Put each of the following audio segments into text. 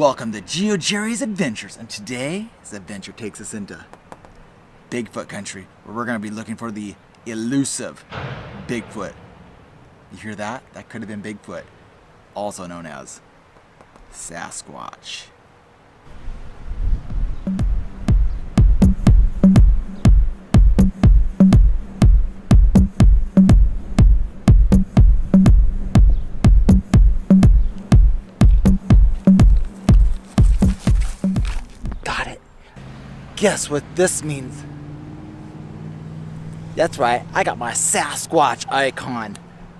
Welcome to Jerry's Adventures, and today's adventure takes us into Bigfoot country, where we're going to be looking for the elusive Bigfoot. You hear that? That could have been Bigfoot, also known as Sasquatch. Guess what this means? That's right, I got my Sasquatch icon.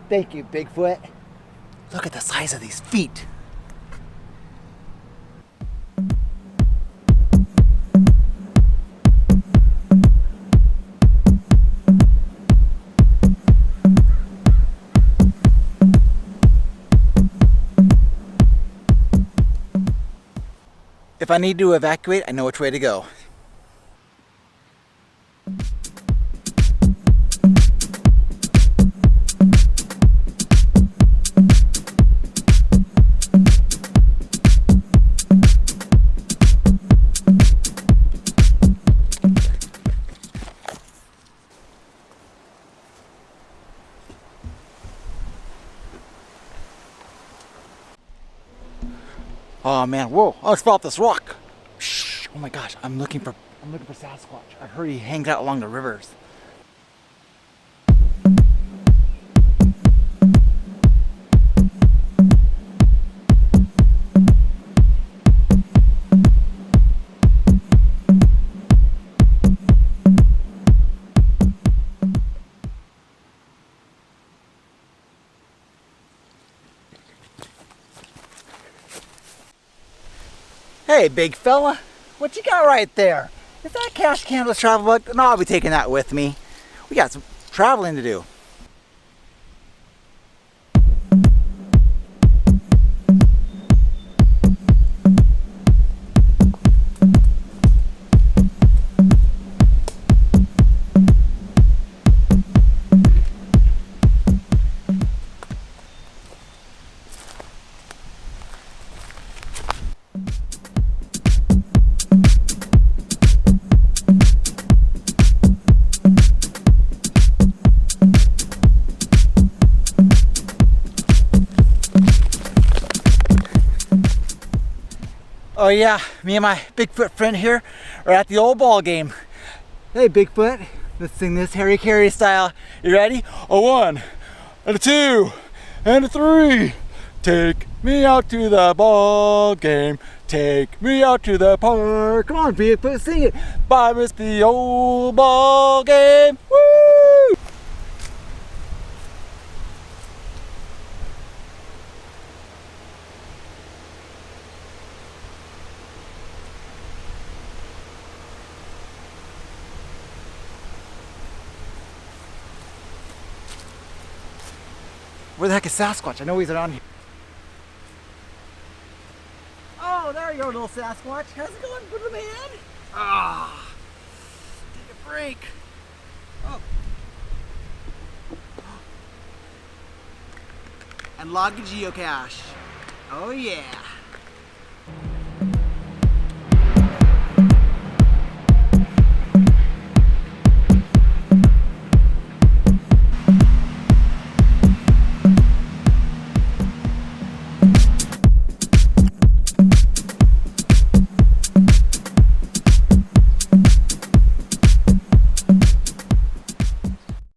Thank you, Bigfoot. Look at the size of these feet. If I need to evacuate, I know which way to go. Oh man, whoa, I almost fell off this rock. Shh, oh my gosh, I'm looking for Sasquatch. I heard he hangs out along the rivers. Hey, big fella, what you got right there? Is that a cash canvas travel book? No, I'll be taking that with me. We got some traveling to do. Oh yeah, me and my Bigfoot friend here are at the old ball game. Hey Bigfoot, let's sing this Harry Carey style. You ready? A 1, and a 2, and a 3. Take me out to the ball game. Take me out to the park. Come on Bigfoot, sing it. I miss the old ball game. Woo! Where the heck is Sasquatch? I know he's around here. Oh, there you go, little Sasquatch. How's it going, good man? Ah, take a break. Oh. And log a geocache. Oh yeah.